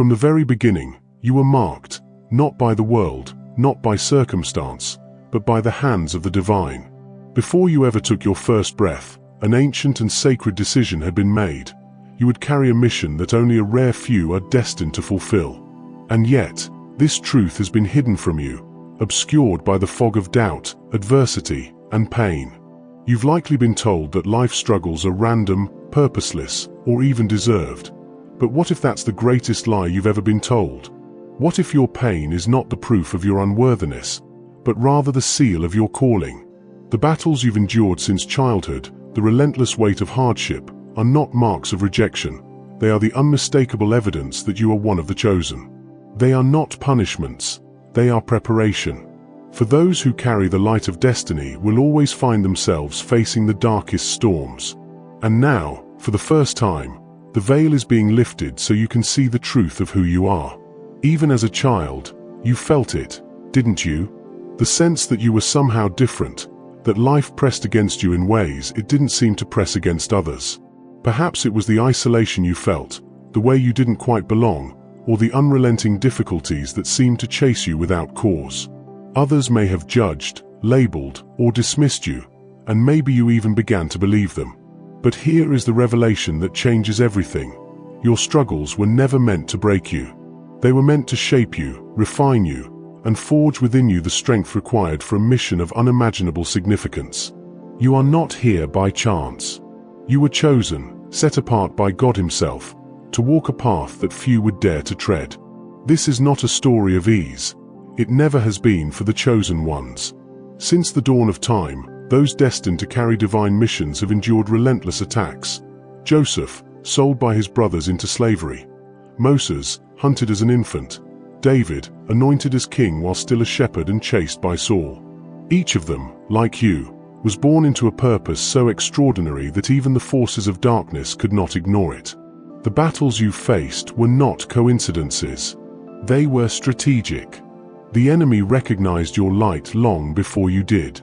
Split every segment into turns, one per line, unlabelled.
From the very beginning, you were marked, not by the world, not by circumstance, but by the hands of the divine. Before you ever took your first breath, an ancient and sacred decision had been made. You would carry a mission that only a rare few are destined to fulfill. And yet, this truth has been hidden from you, obscured by the fog of doubt, adversity, and pain. You've likely been told that life struggles are random, purposeless, or even deserved. But what if that's the greatest lie you've ever been told? What if your pain is not the proof of your unworthiness, but rather the seal of your calling? The battles you've endured since childhood, the relentless weight of hardship, are not marks of rejection. They are the unmistakable evidence that you are one of the chosen. They are not punishments. They are preparation. For those who carry the light of destiny will always find themselves facing the darkest storms. And now, for the first time, the veil is being lifted so you can see the truth of who you are. Even as a child, you felt it, didn't you? The sense that you were somehow different, that life pressed against you in ways it didn't seem to press against others. Perhaps it was the isolation you felt, the way you didn't quite belong, or the unrelenting difficulties that seemed to chase you without cause. Others may have judged, labeled, or dismissed you, and maybe you even began to believe them. But here is the revelation that changes everything. Your struggles were never meant to break you. They were meant to shape you, refine you, and forge within you the strength required for a mission of unimaginable significance. You are not here by chance. You were chosen, set apart by God Himself, to walk a path that few would dare to tread. This is not a story of ease. It never has been for the chosen ones. Since the dawn of time, those destined to carry divine missions have endured relentless attacks. Joseph, sold by his brothers into slavery. Moses, hunted as an infant. David, anointed as king while still a shepherd and chased by Saul. Each of them, like you, was born into a purpose so extraordinary that even the forces of darkness could not ignore it. The battles you faced were not coincidences. They were strategic. The enemy recognized your light long before you did.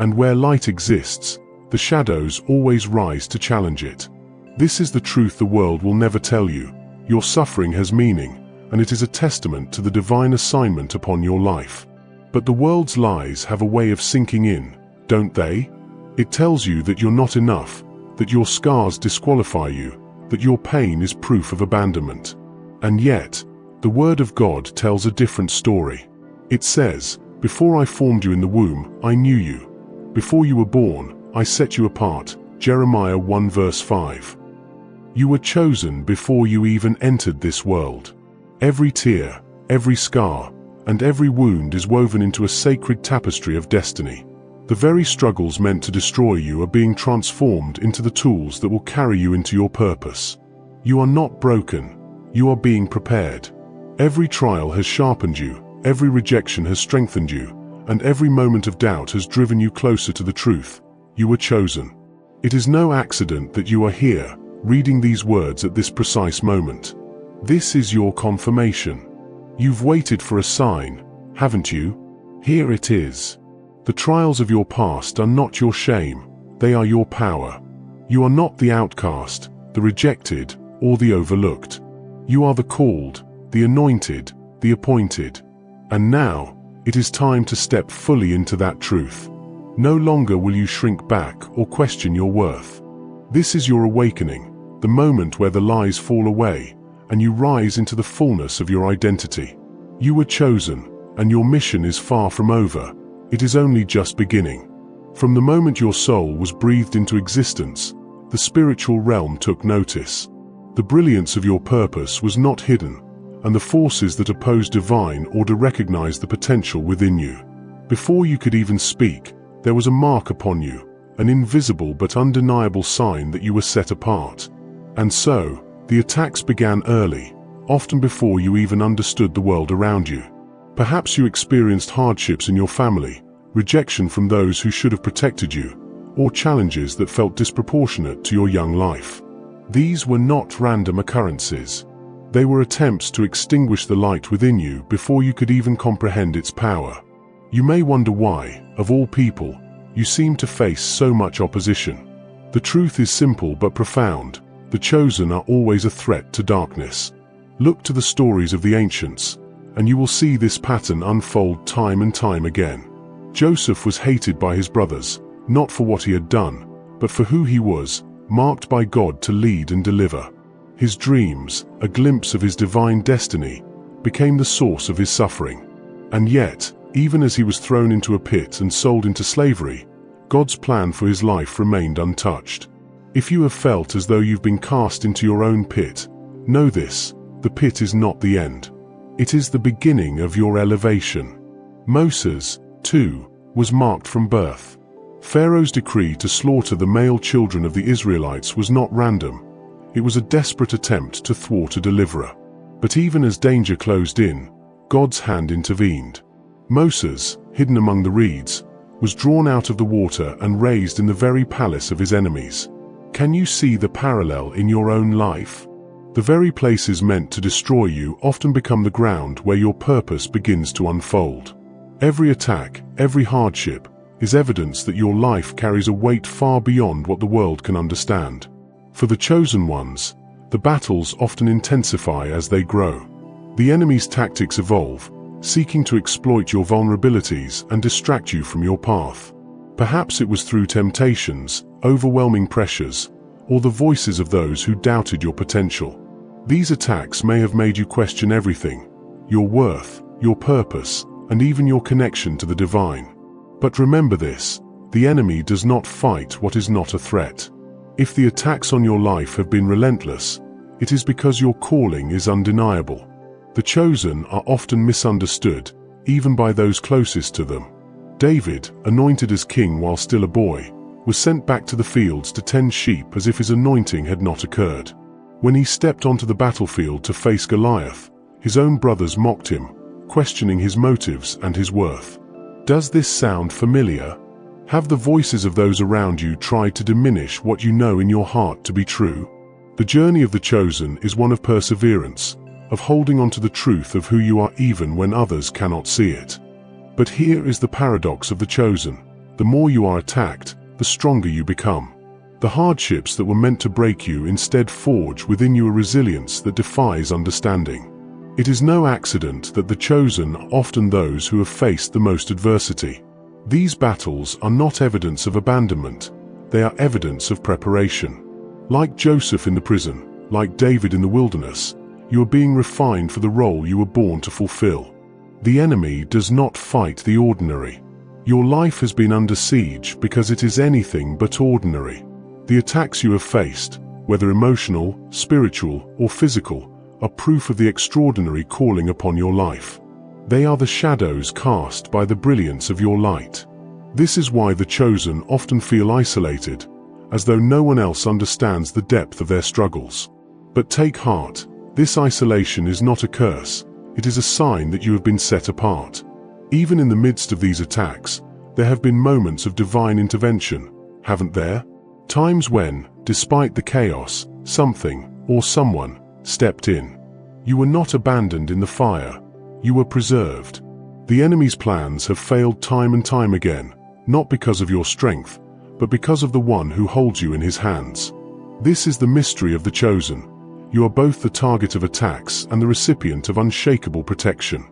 And where light exists, the shadows always rise to challenge it. This is the truth the world will never tell you. Your suffering has meaning, and it is a testament to the divine assignment upon your life. But the world's lies have a way of sinking in, don't they? It tells you that you're not enough, that your scars disqualify you, that your pain is proof of abandonment. And yet, the Word of God tells a different story. It says, "Before I formed you in the womb, I knew you. Before you were born, I set you apart." Jeremiah 1 verse 5. You were chosen before you even entered this world. Every tear, every scar, and every wound is woven into a sacred tapestry of destiny. The very struggles meant to destroy you are being transformed into the tools that will carry you into your purpose. You are not broken. You are being prepared. Every trial has sharpened you, every rejection has strengthened you, and every moment of doubt has driven you closer to the truth. You were chosen. It is no accident that you are here, reading these words at this precise moment. This is your confirmation. You've waited for a sign, haven't you? Here it is. The trials of your past are not your shame, they are your power. You are not the outcast, the rejected, or the overlooked. You are the called, the anointed, the appointed. And now, it is time to step fully into that truth. No longer will you shrink back or question your worth. This is your awakening, the moment where the lies fall away, and you rise into the fullness of your identity. You were chosen, and your mission is far from over. It is only just beginning. From the moment your soul was breathed into existence, the spiritual realm took notice. The brilliance of your purpose was not hidden, and the forces that oppose divine order recognized the potential within you. Before you could even speak, there was a mark upon you, an invisible but undeniable sign that you were set apart. And so, the attacks began early, often before you even understood the world around you. Perhaps you experienced hardships in your family, rejection from those who should have protected you, or challenges that felt disproportionate to your young life. These were not random occurrences. They were attempts to extinguish the light within you before you could even comprehend its power. You may wonder why, of all people, you seem to face so much opposition. The truth is simple but profound. The chosen are always a threat to darkness. Look to the stories of the ancients, and you will see this pattern unfold time and time again. Joseph was hated by his brothers, not for what he had done, but for who he was, marked by God to lead and deliver. His dreams, a glimpse of his divine destiny, became the source of his suffering. And yet, even as he was thrown into a pit and sold into slavery, God's plan for his life remained untouched. If you have felt as though you've been cast into your own pit, know this: the pit is not the end. It is the beginning of your elevation. Moses, too, was marked from birth. Pharaoh's decree to slaughter the male children of the Israelites was not random. It was a desperate attempt to thwart a deliverer. But even as danger closed in, God's hand intervened. Moses, hidden among the reeds, was drawn out of the water and raised in the very palace of his enemies. Can you see the parallel in your own life? The very places meant to destroy you often become the ground where your purpose begins to unfold. Every attack, every hardship, is evidence that your life carries a weight far beyond what the world can understand. For the chosen ones, the battles often intensify as they grow. The enemy's tactics evolve, seeking to exploit your vulnerabilities and distract you from your path. Perhaps it was through temptations, overwhelming pressures, or the voices of those who doubted your potential. These attacks may have made you question everything: your worth, your purpose, and even your connection to the divine. But remember this: the enemy does not fight what is not a threat. If the attacks on your life have been relentless, it is because your calling is undeniable. The chosen are often misunderstood, even by those closest to them. David, anointed as king while still a boy, was sent back to the fields to tend sheep as if his anointing had not occurred. When he stepped onto the battlefield to face Goliath, his own brothers mocked him, questioning his motives and his worth. Does this sound familiar? Have the voices of those around you tried to diminish what you know in your heart to be true? The journey of the chosen is one of perseverance, of holding on to the truth of who you are even when others cannot see it. But here is the paradox of the chosen: the more you are attacked, the stronger you become. The hardships that were meant to break you instead forge within you a resilience that defies understanding. It is no accident that the chosen are often those who have faced the most adversity. These battles are not evidence of abandonment, they are evidence of preparation. Like Joseph in the prison, like David in the wilderness, you are being refined for the role you were born to fulfill. The enemy does not fight the ordinary. Your life has been under siege because it is anything but ordinary. The attacks you have faced, whether emotional, spiritual, or physical, are proof of the extraordinary calling upon your life. They are the shadows cast by the brilliance of your light. This is why the chosen often feel isolated, as though no one else understands the depth of their struggles. But take heart, this isolation is not a curse, it is a sign that you have been set apart. Even in the midst of these attacks, there have been moments of divine intervention, haven't there? Times when, despite the chaos, something, or someone, stepped in. You were not abandoned in the fire, you were preserved. The enemy's plans have failed time and time again, not because of your strength, but because of the one who holds you in his hands. This is the mystery of the chosen. You are both the target of attacks and the recipient of unshakable protection.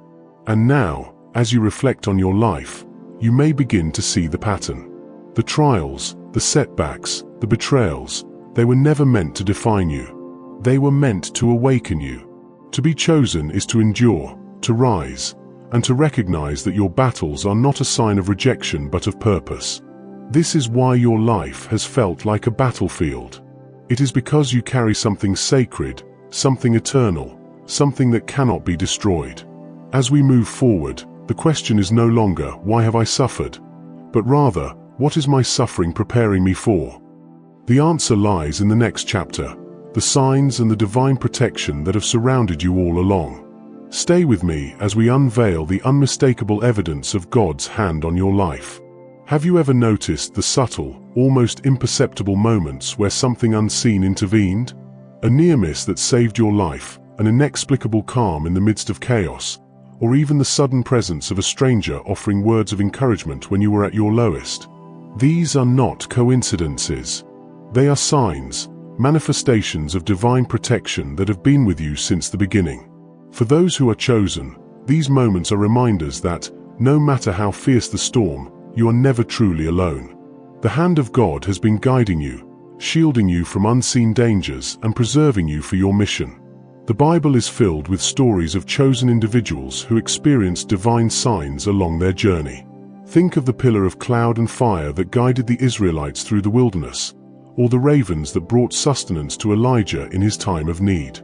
And now, as you reflect on your life, you may begin to see the pattern. The trials, the setbacks, the betrayals, they were never meant to define you. They were meant to awaken you. To be chosen is to endure, to rise, and to recognize that your battles are not a sign of rejection but of purpose. This is why your life has felt like a battlefield. It is because you carry something sacred, something eternal, something that cannot be destroyed. As we move forward, the question is no longer, why have I suffered? But rather, what is my suffering preparing me for? The answer lies in the next chapter, the signs and the divine protection that have surrounded you all along. Stay with me as we unveil the unmistakable evidence of God's hand on your life. Have you ever noticed the subtle, almost imperceptible moments where something unseen intervened? A near miss that saved your life, an inexplicable calm in the midst of chaos, or even the sudden presence of a stranger offering words of encouragement when you were at your lowest. These are not coincidences. They are signs, manifestations of divine protection that have been with you since the beginning. For those who are chosen, these moments are reminders that, no matter how fierce the storm, you are never truly alone. The hand of God has been guiding you, shielding you from unseen dangers and preserving you for your mission. The Bible is filled with stories of chosen individuals who experienced divine signs along their journey. Think of the pillar of cloud and fire that guided the Israelites through the wilderness, or the ravens that brought sustenance to Elijah in his time of need.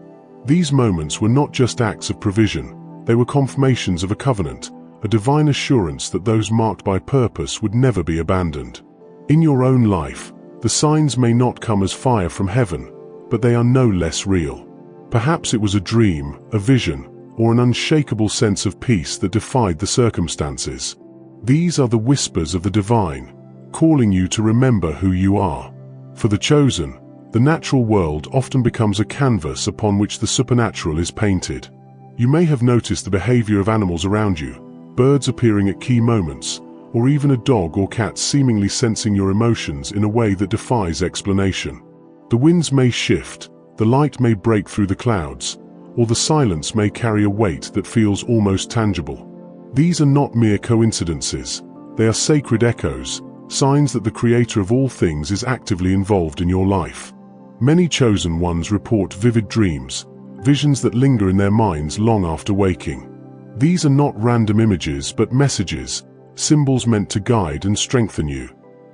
These moments were not just acts of provision, they were confirmations of a covenant, a divine assurance that those marked by purpose would never be abandoned. In your own life, the signs may not come as fire from heaven, but they are no less real. Perhaps it was a dream, a vision, or an unshakable sense of peace that defied the circumstances. These are the whispers of the divine, calling you to remember who you are. For the chosen, the natural world often becomes a canvas upon which the supernatural is painted. You may have noticed the behavior of animals around you, birds appearing at key moments, or even a dog or cat seemingly sensing your emotions in a way that defies explanation. The winds may shift, the light may break through the clouds, or the silence may carry a weight that feels almost tangible. These are not mere coincidences, they are sacred echoes, signs that the Creator of all things is actively involved in your life. Many chosen ones report vivid dreams, visions that linger in their minds long after waking. These are not random images but messages, symbols meant to guide and strengthen you.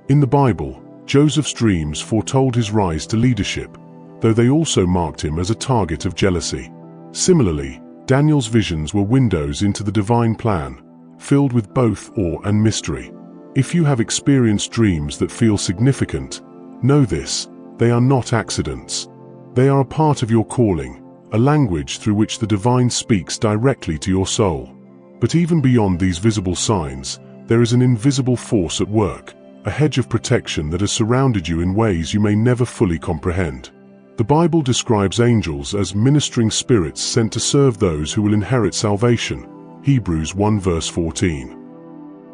In the Bible, Joseph's dreams foretold his rise to leadership, though they also marked him as a target of jealousy. Similarly, Daniel's visions were windows into the divine plan, filled with both awe and mystery. If you have experienced dreams that feel significant, know this: they are not accidents. They are a part of your calling, a language through which the divine speaks directly to your soul. But even beyond these visible signs, there is an invisible force at work, a hedge of protection that has surrounded you in ways you may never fully comprehend. The Bible describes angels as ministering spirits sent to serve those who will inherit salvation. Hebrews 1 verse 14.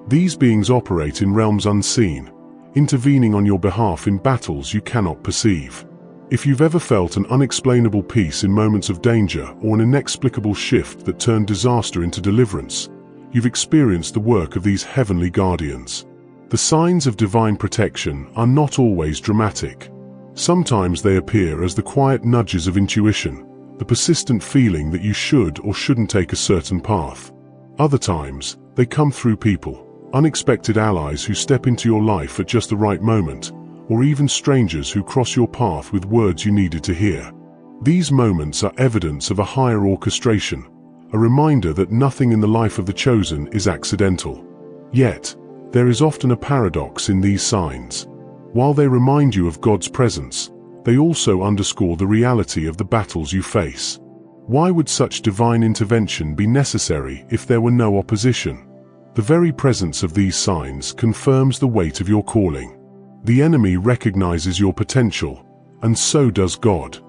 These beings operate in realms unseen, intervening on your behalf in battles you cannot perceive. If you've ever felt an unexplainable peace in moments of danger or an inexplicable shift that turned disaster into deliverance, you've experienced the work of these heavenly guardians. The signs of divine protection are not always dramatic. Sometimes they appear as the quiet nudges of intuition, the persistent feeling that you should or shouldn't take a certain path. Other times, they come through people, unexpected allies who step into your life at just the right moment, or even strangers who cross your path with words you needed to hear. These moments are evidence of a higher orchestration, a reminder that nothing in the life of the chosen is accidental. Yet, there is often a paradox in these signs. While they remind you of God's presence, they also underscore the reality of the battles you face. Why would such divine intervention be necessary if there were no opposition? The very presence of these signs confirms the weight of your calling. The enemy recognizes your potential, and so does God.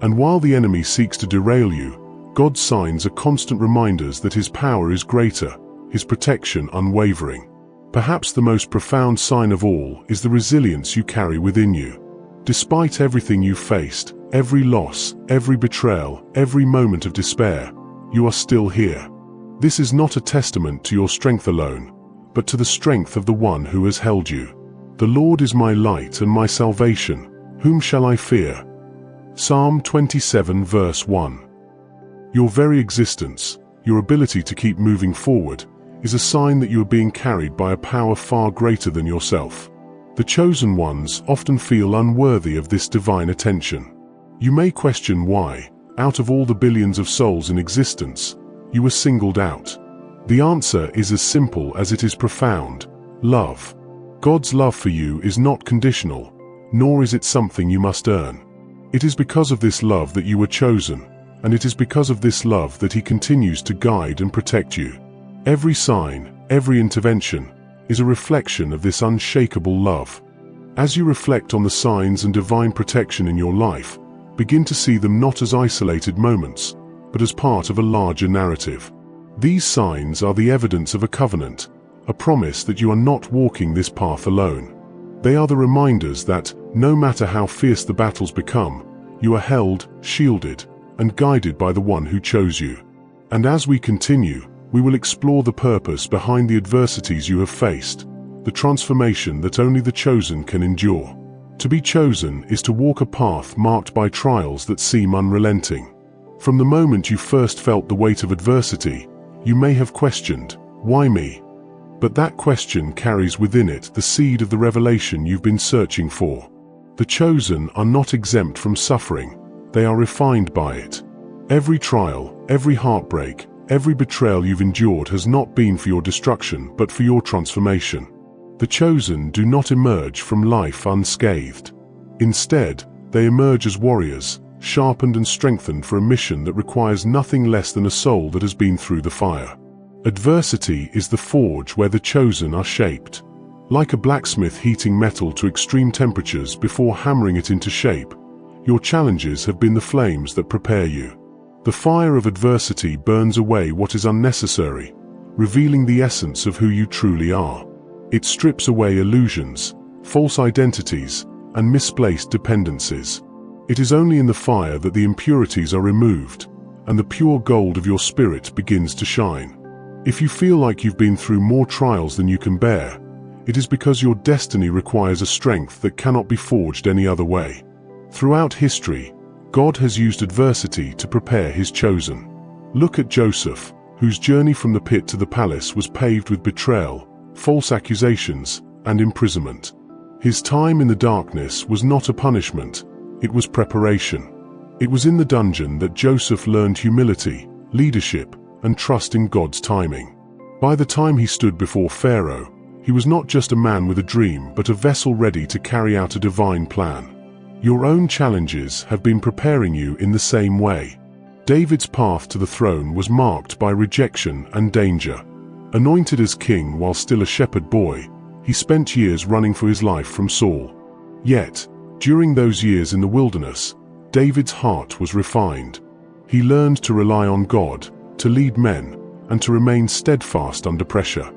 And while the enemy seeks to derail you, God's signs are constant reminders that His power is greater, His protection unwavering. Perhaps the most profound sign of all is the resilience you carry within you. Despite everything you faced, every loss, every betrayal, every moment of despair, you are still here. This is not a testament to your strength alone, but to the strength of the one who has held you. The Lord is my light and my salvation, whom shall I fear? Psalm 27 verse 1. Your very existence, your ability to keep moving forward, is a sign that you are being carried by a power far greater than yourself. The chosen ones often feel unworthy of this divine attention. You may question why, out of all the billions of souls in existence, you were singled out. The answer is as simple as it is profound: love. God's love for you is not conditional, nor is it something you must earn. It is because of this love that you were chosen, and it is because of this love that He continues to guide and protect you. Every sign, every intervention, is a reflection of this unshakable love. As you reflect on the signs and divine protection in your life, begin to see them not as isolated moments, but as part of a larger narrative. These signs are the evidence of a covenant, a promise that you are not walking this path alone. They are the reminders that, no matter how fierce the battles become, You are held, shielded, and guided by the one who chose you. And as we continue, we will explore the purpose behind the adversities you have faced, the transformation that only the chosen can endure. To be chosen is to walk a path marked by trials that seem unrelenting. From the moment you first felt the weight of adversity, you may have questioned, "Why me?" But that question carries within it the seed of the revelation you've been searching for. The chosen are not exempt from suffering, they are refined by it. Every trial, every heartbreak, every betrayal you've endured has not been for your destruction but for your transformation. The chosen do not emerge from life unscathed. Instead, they emerge as warriors, sharpened and strengthened for a mission that requires nothing less than a soul that has been through the fire. Adversity is the forge where the chosen are shaped. Like a blacksmith heating metal to extreme temperatures before hammering it into shape, your challenges have been the flames that prepare you. The fire of adversity burns away what is unnecessary, revealing the essence of who you truly are. It strips away illusions, false identities, and misplaced dependencies. It is only in the fire that the impurities are removed, and the pure gold of your spirit begins to shine. If you feel like you've been through more trials than you can bear, it is because your destiny requires a strength that cannot be forged any other way. Throughout history, God has used adversity to prepare His chosen. Look at Joseph, whose journey from the pit to the palace was paved with betrayal, false accusations, and imprisonment. His time in the darkness was not a punishment, it was preparation. It was in the dungeon that Joseph learned humility, leadership, and trust in God's timing. By the time he stood before Pharaoh, he was not just a man with a dream but a vessel ready to carry out a divine plan. Your own challenges have been preparing you in the same way. David's path to the throne was marked by rejection and danger. Anointed as king while still a shepherd boy, he spent years running for his life from Saul. Yet, during those years in the wilderness, David's heart was refined. He learned to rely on God, to lead men, and to remain steadfast under pressure.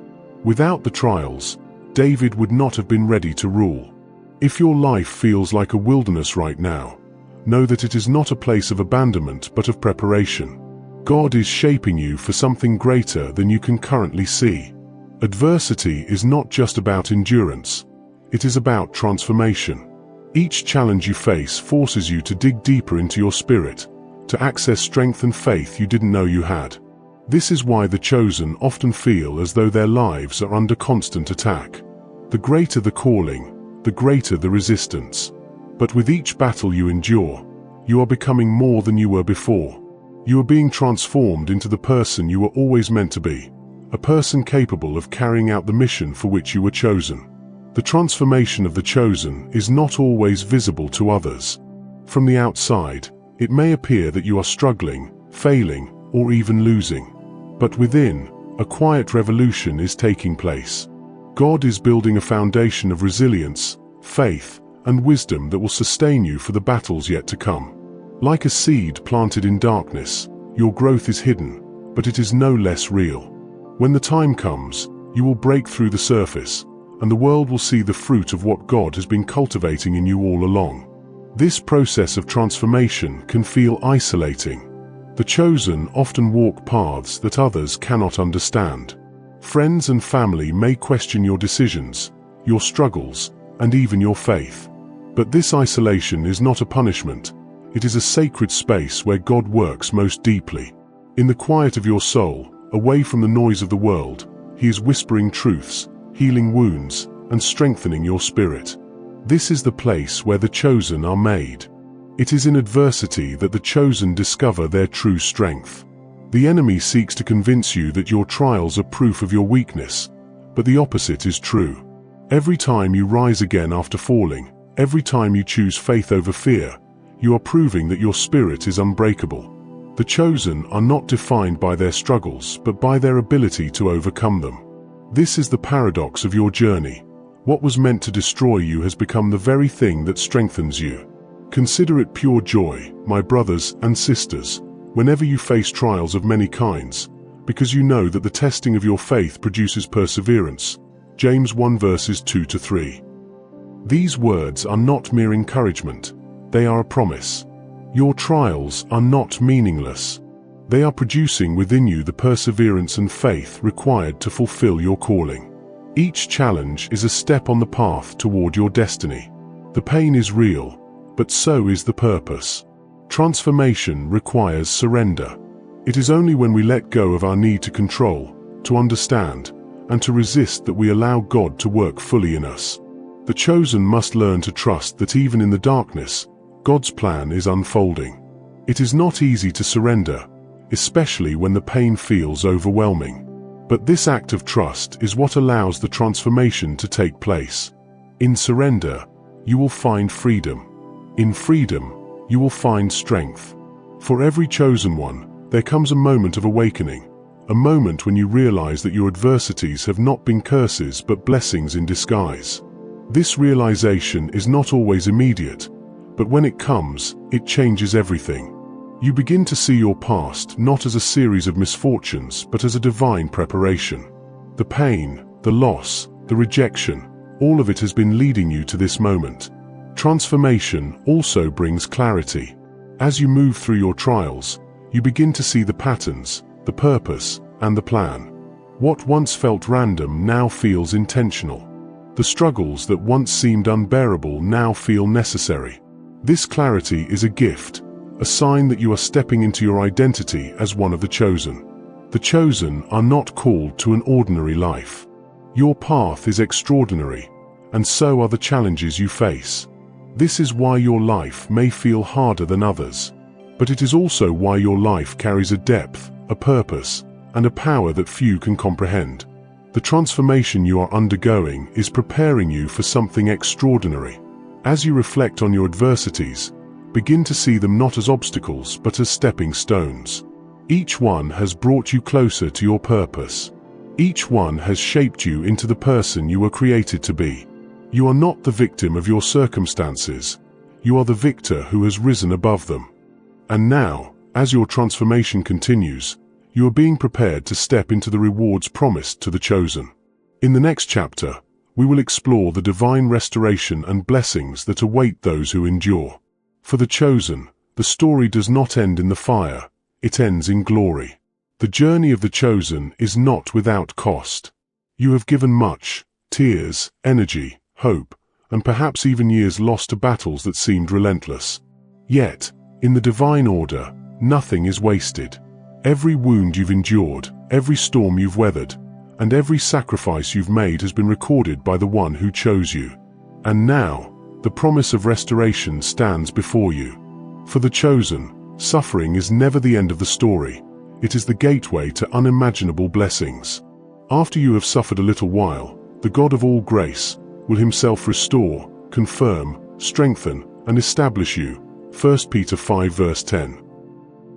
Without the trials, David would not have been ready to rule. If your life feels like a wilderness right now, know that it is not a place of abandonment but of preparation. God is shaping you for something greater than you can currently see. Adversity is not just about endurance, it is about transformation. Each challenge you face forces you to dig deeper into your spirit, to access strength and faith you didn't know you had. This is why the chosen often feel as though their lives are under constant attack. The greater the calling, the greater the resistance. But with each battle you endure, you are becoming more than you were before. You are being transformed into the person you were always meant to be, a person capable of carrying out the mission for which you were chosen. The transformation of the chosen is not always visible to others. From the outside, it may appear that you are struggling, failing, or even losing. But within, a quiet revolution is taking place. God is building a foundation of resilience, faith, and wisdom that will sustain you for the battles yet to come. Like a seed planted in darkness, your growth is hidden, but it is no less real. When the time comes, you will break through the surface, and the world will see the fruit of what God has been cultivating in you all along. This process of transformation can feel isolating. The chosen often walk paths that others cannot understand. Friends and family may question your decisions, your struggles, and even your faith. But this isolation is not a punishment. It is a sacred space where God works most deeply. In the quiet of your soul, away from the noise of the world, He is whispering truths, healing wounds, and strengthening your spirit. This is the place where the chosen are made. It is in adversity that the chosen discover their true strength. The enemy seeks to convince you that your trials are proof of your weakness, but the opposite is true. Every time you rise again after falling, every time you choose faith over fear, you are proving that your spirit is unbreakable. The chosen are not defined by their struggles, but by their ability to overcome them. This is the paradox of your journey. What was meant to destroy you has become the very thing that strengthens you. Consider it pure joy, my brothers and sisters, whenever you face trials of many kinds, because you know that the testing of your faith produces perseverance. James 1 verses 2-3. These words are not mere encouragement, they are a promise. Your trials are not meaningless. They are producing within you the perseverance and faith required to fulfill your calling. Each challenge is a step on the path toward your destiny. The pain is real, but so is the purpose. Transformation requires surrender. It is only when we let go of our need to control, to understand, and to resist that we allow God to work fully in us. The chosen must learn to trust that even in the darkness, God's plan is unfolding. It is not easy to surrender, especially when the pain feels overwhelming. But this act of trust is what allows the transformation to take place. In surrender, you will find freedom. In freedom, you will find strength. For every chosen one, there comes a moment of awakening, a moment when you realize that your adversities have not been curses but blessings in disguise. This realization is not always immediate, but when it comes, it changes everything. You begin to see your past not as a series of misfortunes but as a divine preparation. The pain, the loss, the rejection, all of it has been leading you to this moment. Transformation also brings clarity. As you move through your trials, you begin to see the patterns, the purpose, and the plan. What once felt random now feels intentional. The struggles that once seemed unbearable now feel necessary. This clarity is a gift, a sign that you are stepping into your identity as one of the chosen. The chosen are not called to an ordinary life. Your path is extraordinary, and so are the challenges you face. This is why your life may feel harder than others, but it is also why your life carries a depth, a purpose, and a power that few can comprehend. The transformation you are undergoing is preparing you for something extraordinary. As you reflect on your adversities, begin to see them not as obstacles but as stepping stones. Each one has brought you closer to your purpose. Each one has shaped you into the person you were created to be. You are not the victim of your circumstances. You are the victor who has risen above them. And now, as your transformation continues, you are being prepared to step into the rewards promised to the chosen. In the next chapter, we will explore the divine restoration and blessings that await those who endure. For the chosen, the story does not end in the fire, it ends in glory. The journey of the chosen is not without cost. You have given much, tears, energy, hope, and perhaps even years lost to battles that seemed relentless. Yet, in the divine order, nothing is wasted. Every wound you've endured, every storm you've weathered, and every sacrifice you've made has been recorded by the one who chose you. And now, the promise of restoration stands before you. For the chosen, suffering is never the end of the story. It is the gateway to unimaginable blessings. After you have suffered a little while, the God of all grace will himself restore, confirm, strengthen, and establish you. 1 Peter 5 verse 10.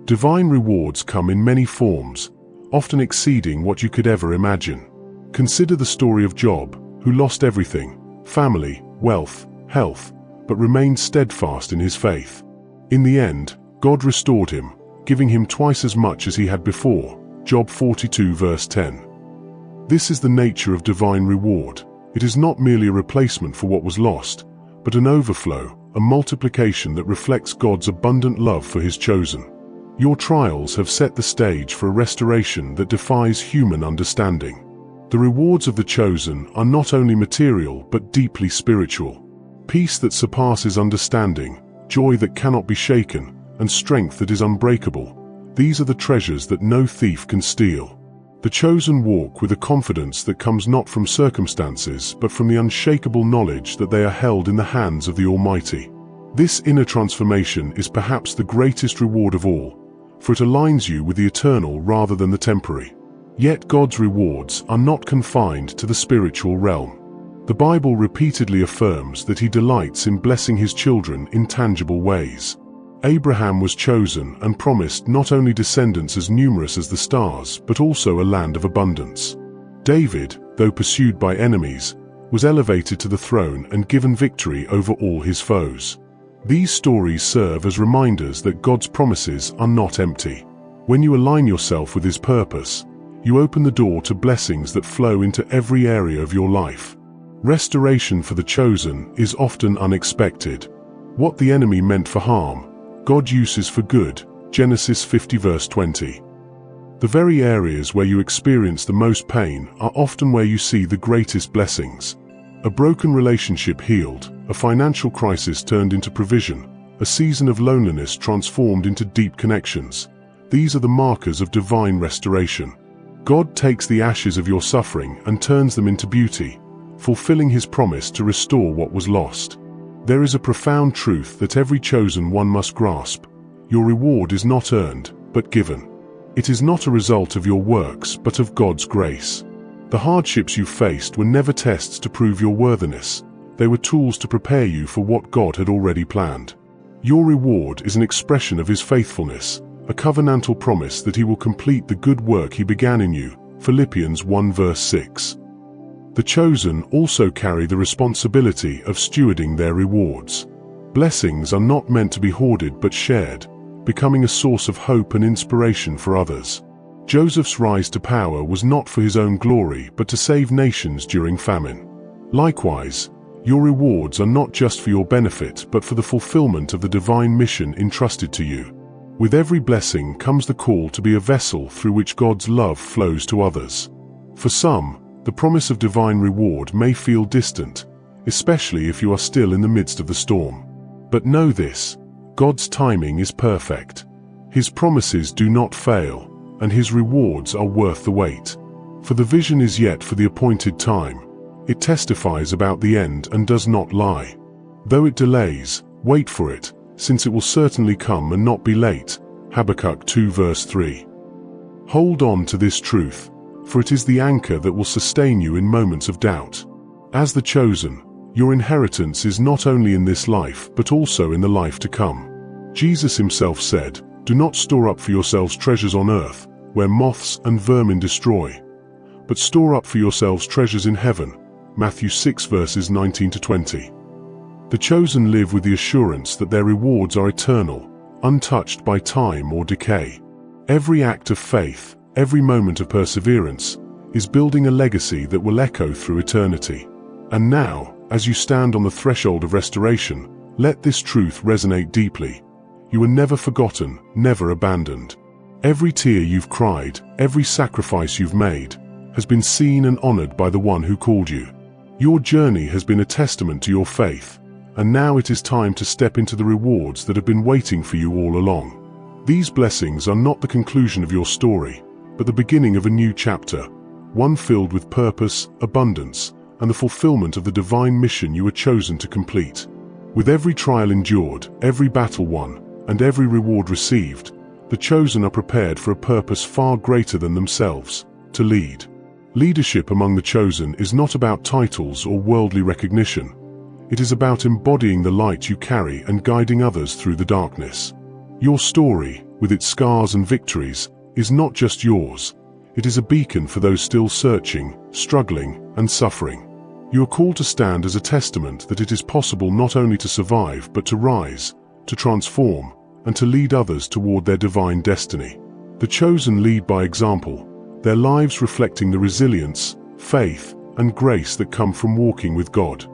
Divine rewards come in many forms, often exceeding what you could ever imagine. Consider the story of Job, who lost everything, family, wealth, health, but remained steadfast in his faith. In the end, God restored him, giving him twice as much as he had before. Job 42 verse 10. This is the nature of divine reward. It is not merely a replacement for what was lost, but an overflow, a multiplication that reflects God's abundant love for his chosen. Your trials have set the stage for a restoration that defies human understanding. The rewards of the chosen are not only material but deeply spiritual. Peace that surpasses understanding, joy that cannot be shaken, and strength that is unbreakable. These are the treasures that no thief can steal. The chosen walk with a confidence that comes not from circumstances but from the unshakable knowledge that they are held in the hands of the Almighty. This inner transformation is perhaps the greatest reward of all, for it aligns you with the eternal rather than the temporary. Yet God's rewards are not confined to the spiritual realm. The Bible repeatedly affirms that he delights in blessing his children in tangible ways. Abraham was chosen and promised not only descendants as numerous as the stars, but also a land of abundance. David, though pursued by enemies, was elevated to the throne and given victory over all his foes. These stories serve as reminders that God's promises are not empty. When you align yourself with his purpose, you open the door to blessings that flow into every area of your life. Restoration for the chosen is often unexpected. What the enemy meant for harm, God uses for good, Genesis 50 verse 20. The very areas where you experience the most pain are often where you see the greatest blessings. A broken relationship healed, a financial crisis turned into provision, a season of loneliness transformed into deep connections. These are the markers of divine restoration. God takes the ashes of your suffering and turns them into beauty, fulfilling His promise to restore what was lost. There is a profound truth that every chosen one must grasp. Your reward is not earned, but given. It is not a result of your works, but of God's grace. The hardships you faced were never tests to prove your worthiness. They were tools to prepare you for what God had already planned. Your reward is an expression of His faithfulness, a covenantal promise that He will complete the good work He began in you, Philippians 1 verse 6. The chosen also carry the responsibility of stewarding their rewards. Blessings are not meant to be hoarded but shared, becoming a source of hope and inspiration for others. Joseph's rise to power was not for his own glory but to save nations during famine. Likewise, your rewards are not just for your benefit but for the fulfillment of the divine mission entrusted to you. With every blessing comes the call to be a vessel through which God's love flows to others. For some, the promise of divine reward may feel distant, especially if you are still in the midst of the storm. But know this: God's timing is perfect. His promises do not fail, and His rewards are worth the wait. For the vision is yet for the appointed time. It testifies about the end and does not lie. Though it delays, wait for it, since it will certainly come and not be late. Habakkuk 2 verse 3. Hold on to this truth, for it is the anchor that will sustain you in moments of doubt. As the chosen, your inheritance is not only in this life but also in the life to come. Jesus Himself said, "Do not store up for yourselves treasures on earth, where moths and vermin destroy, but store up for yourselves treasures in heaven." Matthew 6 verses 19 to 20. The chosen live with the assurance that their rewards are eternal, untouched by time or decay. Every act of faith, every moment of perseverance, is building a legacy that will echo through eternity. And now, as you stand on the threshold of restoration, let this truth resonate deeply. You were never forgotten, never abandoned. Every tear you've cried, every sacrifice you've made, has been seen and honored by the one who called you. Your journey has been a testament to your faith, and now it is time to step into the rewards that have been waiting for you all along. These blessings are not the conclusion of your story, but the beginning of a new chapter, one filled with purpose, abundance, and the fulfillment of the divine mission you were chosen to complete. With every trial endured, every battle won, and every reward received, the chosen are prepared for a purpose far greater than themselves: to lead. Leadership among the chosen is not about titles or worldly recognition. It is about embodying the light you carry and guiding others through the darkness. Your story, with its scars and victories, is not just yours. It is a beacon for those still searching, struggling, and suffering. You are called to stand as a testament that it is possible not only to survive but to rise, to transform, and to lead others toward their divine destiny. The chosen lead by example, their lives reflecting the resilience, faith, and grace that come from walking with God.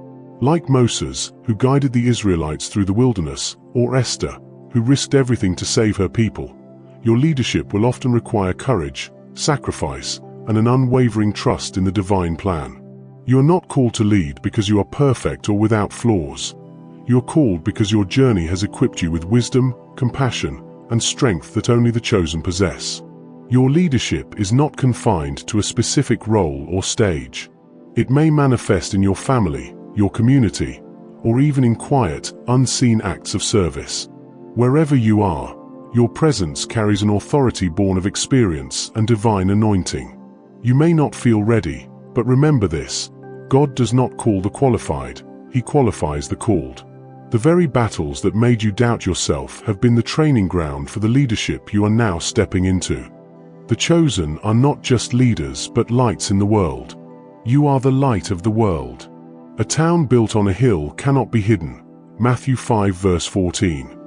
Like Moses, who guided the Israelites through the wilderness, or Esther, who risked everything to save her people, your leadership will often require courage, sacrifice, and an unwavering trust in the divine plan. You are not called to lead because you are perfect or without flaws. You are called because your journey has equipped you with wisdom, compassion, and strength that only the chosen possess. Your leadership is not confined to a specific role or stage. It may manifest in your family, your community, or even in quiet, unseen acts of service. Wherever you are, your presence carries an authority born of experience and divine anointing. You may not feel ready, but remember this: God does not call the qualified, He qualifies the called. The very battles that made you doubt yourself have been the training ground for the leadership you are now stepping into. The chosen are not just leaders but lights in the world. You are the light of the world. A town built on a hill cannot be hidden. Matthew 5 verse 14.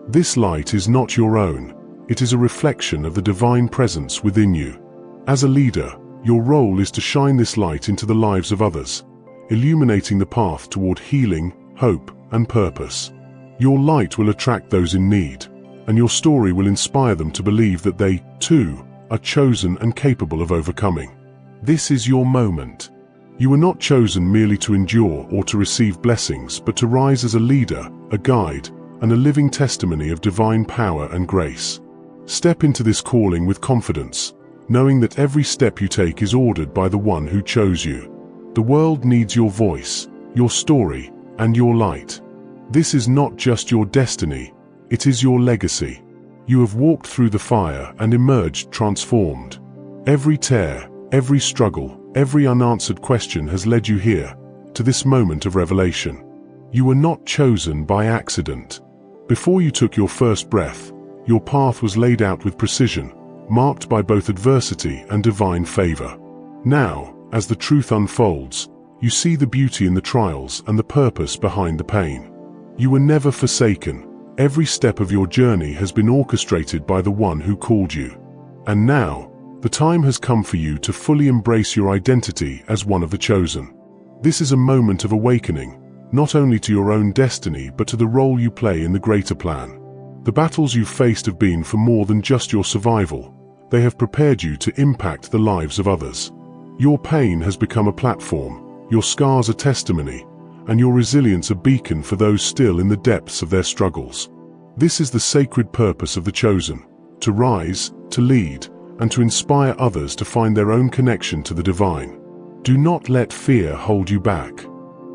This light is not your own. It is a reflection of the divine presence within you. As a leader, your role is to shine this light into the lives of others, illuminating the path toward healing, hope, and purpose. Your light will attract those in need, and your story will inspire them to believe that they, too, are chosen and capable of overcoming. This is your moment. You were not chosen merely to endure or to receive blessings, but to rise as a leader, a guide, and a living testimony of divine power and grace. Step into this calling with confidence, knowing that every step you take is ordered by the one who chose you. The world needs your voice, your story, and your light. This is not just your destiny, it is your legacy. You have walked through the fire and emerged transformed. Every tear, every struggle, every unanswered question has led you here, to this moment of revelation. You were not chosen by accident. Before you took your first breath, your path was laid out with precision, marked by both adversity and divine favor. Now, as the truth unfolds, you see the beauty in the trials and the purpose behind the pain. You were never forsaken. Every step of your journey has been orchestrated by the one who called you. And now, the time has come for you to fully embrace your identity as one of the chosen. This is a moment of awakening, not only to your own destiny but to the role you play in the greater plan. The battles you've faced have been for more than just your survival. They have prepared you to impact the lives of others. Your pain has become a platform, your scars a testimony, and your resilience a beacon for those still in the depths of their struggles. This is the sacred purpose of the chosen: to rise, to lead, and to inspire others to find their own connection to the divine. Do not let fear hold you back.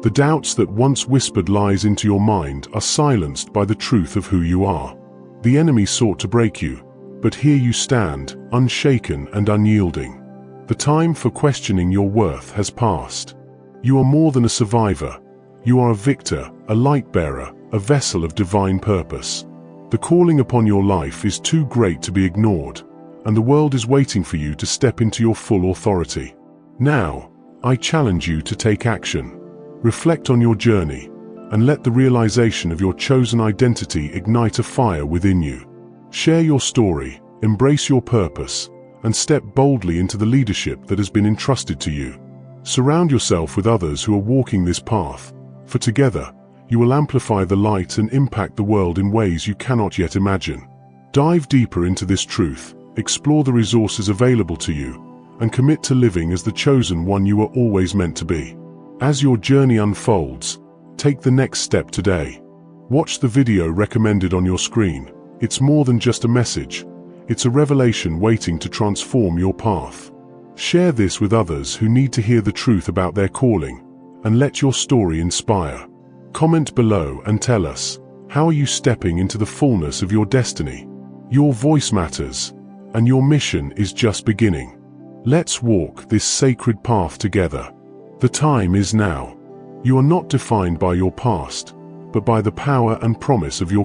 The doubts that once whispered lies into your mind are silenced by the truth of who you are. The enemy sought to break you, but here you stand, unshaken and unyielding. The time for questioning your worth has passed. You are more than a survivor. You are a victor, a light bearer, a vessel of divine purpose. The calling upon your life is too great to be ignored, and the world is waiting for you to step into your full authority. Now, I challenge you to take action. Reflect on your journey, and let the realization of your chosen identity ignite a fire within you. Share your story, embrace your purpose, and step boldly into the leadership that has been entrusted to you. Surround yourself with others who are walking this path, for together, you will amplify the light and impact the world in ways you cannot yet imagine. Dive deeper into this truth, explore the resources available to you, and commit to living as the chosen one you were always meant to be. As your journey unfolds, take the next step today. Watch the video recommended on your screen. It's more than just a message. It's a revelation waiting to transform your path. Share this with others who need to hear the truth about their calling, and let your story inspire. Comment below and tell us, how are you stepping into the fullness of your destiny? Your voice matters, and your mission is just beginning. Let's walk this sacred path together. The time is now. You are not defined by your past, but by the power and promise of your